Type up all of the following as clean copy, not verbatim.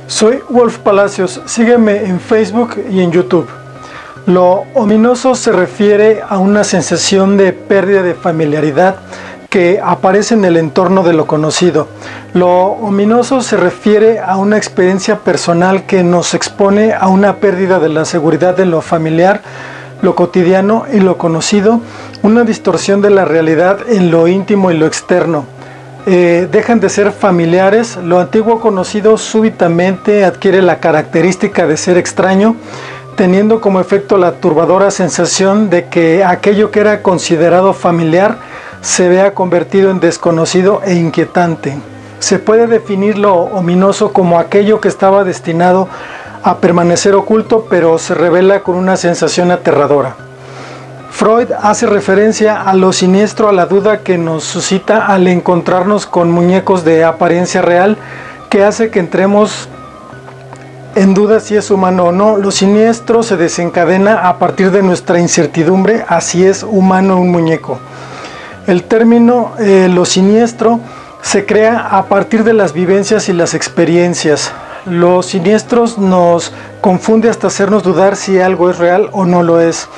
Soy Wolf Palacios, sígueme en Facebook y en YouTube. Lo ominoso se refiere a una sensación de pérdida de familiaridad que aparece en el entorno de lo conocido. Lo ominoso se refiere a una experiencia personal que nos expone a una pérdida de la seguridad de lo familiar, lo cotidiano y lo conocido, una distorsión de la realidad en lo íntimo y lo externo. Dejan de ser familiares, lo antiguo conocido súbitamente adquiere la característica de ser extraño, teniendo como efecto la turbadora sensación de que aquello que era considerado familiar se vea convertido en desconocido e inquietante. Se puede definir lo ominoso como aquello que estaba destinado a permanecer oculto, pero se revela con una sensación aterradora. Freud hace referencia a lo siniestro, a la duda que nos suscita al encontrarnos con muñecos de apariencia real, que hace que entremos en duda si es humano o no. Lo siniestro se desencadena a partir de nuestra incertidumbre a si es humano un muñeco. El término lo siniestro se crea a partir de las vivencias y las experiencias. Los siniestros nos confunde hasta hacernos dudar si algo es real o no lo es.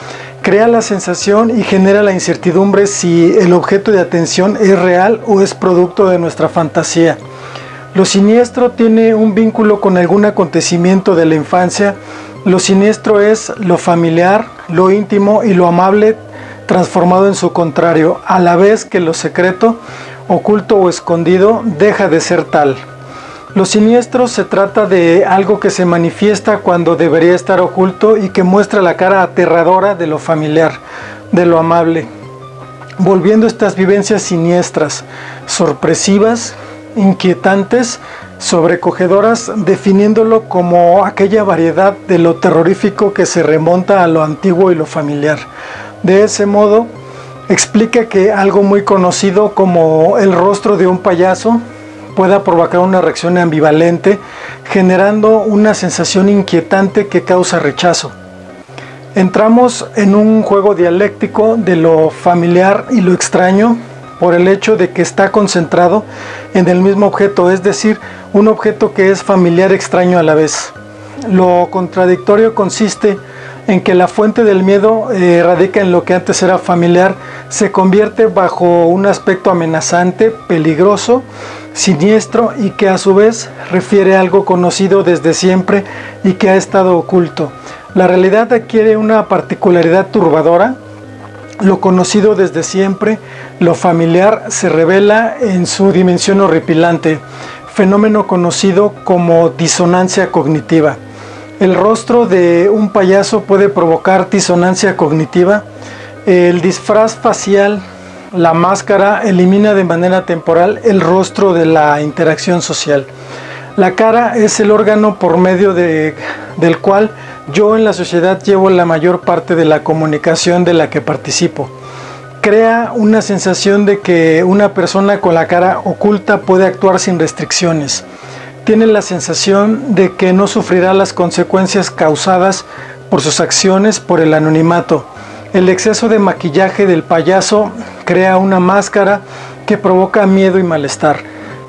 Crea la sensación y genera la incertidumbre si el objeto de atención es real o es producto de nuestra fantasía. Lo siniestro tiene un vínculo con algún acontecimiento de la infancia. Lo siniestro es lo familiar, lo íntimo y lo amable transformado en su contrario, a la vez que lo secreto, oculto o escondido deja de ser tal. Lo siniestro se trata de algo que se manifiesta cuando debería estar oculto y que muestra la cara aterradora de lo familiar, de lo amable, volviendo estas vivencias siniestras, sorpresivas, inquietantes, sobrecogedoras, definiéndolo como aquella variedad de lo terrorífico que se remonta a lo antiguo y lo familiar. De ese modo, explica que algo muy conocido como el rostro de un payaso pueda provocar una reacción ambivalente, generando una sensación inquietante que causa rechazo. Entramos en un juego dialéctico de lo familiar y lo extraño por el hecho de que está concentrado en el mismo objeto, es decir, un objeto que es familiar extraño a la vez. Lo contradictorio consiste en que la fuente del miedo radica en lo que antes era familiar, se convierte bajo un aspecto amenazante, peligroso, siniestro y que a su vez refiere a algo conocido desde siempre y que ha estado oculto. La realidad adquiere una particularidad turbadora. Lo conocido desde siempre, lo familiar, se revela en su dimensión horripilante, fenómeno conocido como disonancia cognitiva. El rostro de un payaso puede provocar disonancia cognitiva. El disfraz facial, la máscara, elimina de manera temporal el rostro de la interacción social. La cara es el órgano por medio del cual yo en la sociedad llevo la mayor parte de la comunicación de la que participo. Crea una sensación de que una persona con la cara oculta puede actuar sin restricciones. Tiene la sensación de que no sufrirá las consecuencias causadas por sus acciones por el anonimato. El exceso de maquillaje del payaso crea una máscara que provoca miedo y malestar.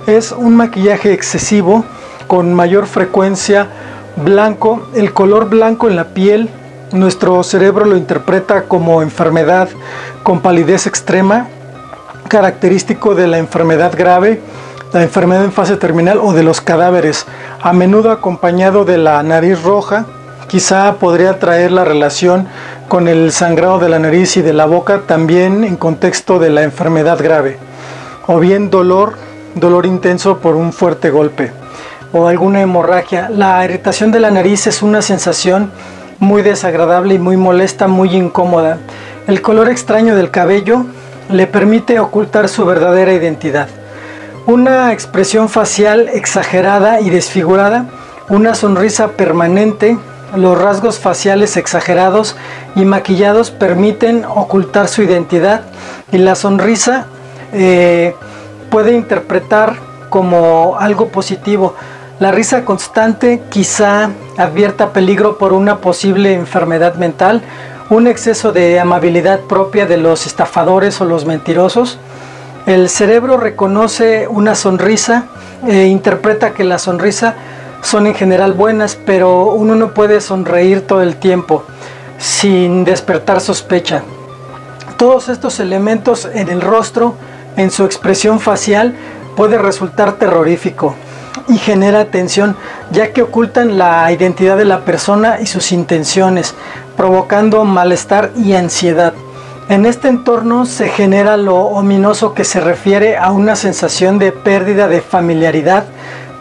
Es un maquillaje excesivo, con mayor frecuencia blanco. El color blanco en la piel, nuestro cerebro lo interpreta como enfermedad, con palidez extrema, característico de la enfermedad grave, la enfermedad en fase terminal o de los cadáveres, a menudo acompañado de la nariz roja. Quizá podría traer la relación con el sangrado de la nariz y de la boca, también en contexto de la enfermedad grave, o bien dolor intenso por un fuerte golpe, o alguna hemorragia. La irritación de la nariz es una sensación muy desagradable y muy molesta, muy incómoda. El color extraño del cabello le permite ocultar su verdadera identidad. Una expresión facial exagerada y desfigurada, una sonrisa permanente, los rasgos faciales exagerados y maquillados permiten ocultar su identidad, y la sonrisa puede interpretar como algo positivo. La risa constante quizá advierta peligro por una posible enfermedad mental, un exceso de amabilidad propia de los estafadores o los mentirosos. El cerebro reconoce una sonrisa e interpreta que la sonrisa son en general buenas, pero uno no puede sonreír todo el tiempo sin despertar sospecha. Todos estos elementos en el rostro, en su expresión facial, puede resultar terrorífico y genera tensión, ya que ocultan la identidad de la persona y sus intenciones, provocando malestar y ansiedad. En este entorno se genera lo ominoso, que se refiere a una sensación de pérdida de familiaridad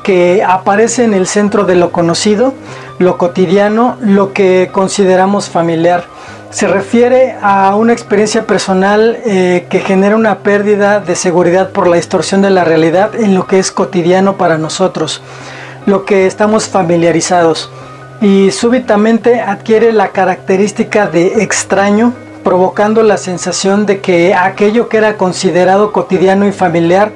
que aparece en el centro de lo conocido, lo cotidiano, lo que consideramos familiar. Se refiere a una experiencia personal que genera una pérdida de seguridad por la distorsión de la realidad en lo que es cotidiano para nosotros, lo que estamos familiarizados, y súbitamente adquiere la característica de extraño, provocando la sensación de que aquello que era considerado cotidiano y familiar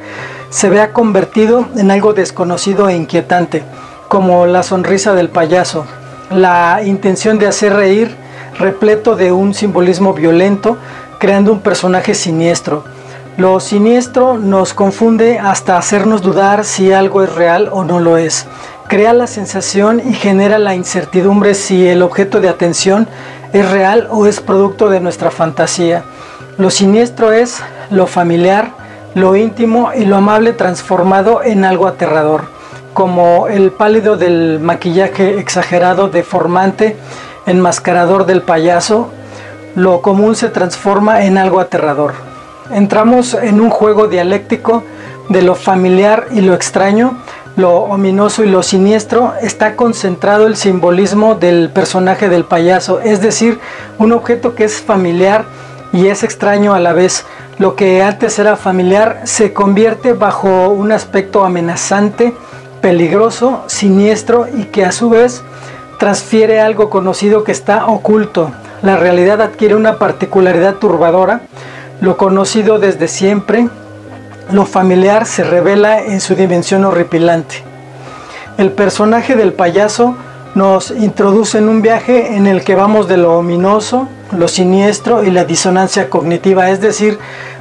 se vea convertido en algo desconocido e inquietante, como la sonrisa del payaso, la intención de hacer reír, repleto de un simbolismo violento, creando un personaje siniestro. Lo siniestro nos confunde hasta hacernos dudar si algo es real o no lo es. Crea la sensación y genera la incertidumbre si el objeto de atención es real o es producto de nuestra fantasía. Lo siniestro es lo familiar, lo íntimo y lo amable transformado en algo aterrador, como el pálido del maquillaje exagerado, deformante, enmascarador del payaso. Lo común se transforma en algo aterrador. Entramos en un juego dialéctico de lo familiar y lo extraño, lo ominoso y lo siniestro. Está concentrado el simbolismo del personaje del payaso, es decir, un objeto que es familiar y es extraño a la vez. Lo que antes era familiar se convierte bajo un aspecto amenazante, peligroso, siniestro, y que a su vez transfiere algo conocido que está oculto. La realidad adquiere una particularidad turbadora. Lo conocido desde siempre, lo familiar, se revela en su dimensión horripilante. El personaje del payaso nos introduce en un viaje en el que vamos de lo ominoso, lo siniestro y la disonancia cognitiva, es decir,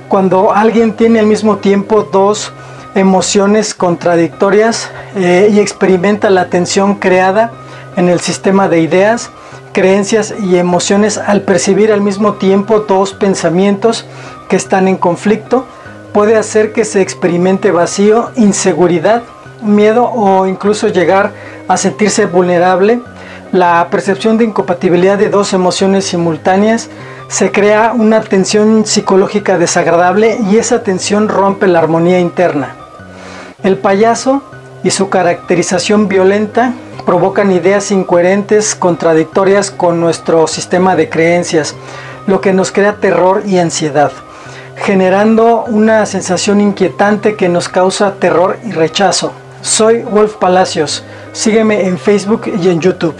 cuando alguien tiene al mismo tiempo dos emociones contradictorias y experimenta la tensión creada en el sistema de ideas, creencias y emociones al percibir al mismo tiempo dos pensamientos que están en conflicto, puede hacer que se experimente vacío, inseguridad, miedo o incluso llegar a sentirse vulnerable. La percepción de incompatibilidad de dos emociones simultáneas se crea una tensión psicológica desagradable y esa tensión rompe la armonía interna. El payaso y su caracterización violenta provocan ideas incoherentes, contradictorias con nuestro sistema de creencias, lo que nos crea terror y ansiedad, generando una sensación inquietante que nos causa terror y rechazo. Soy Wolf Palacios, sígueme en Facebook y en YouTube.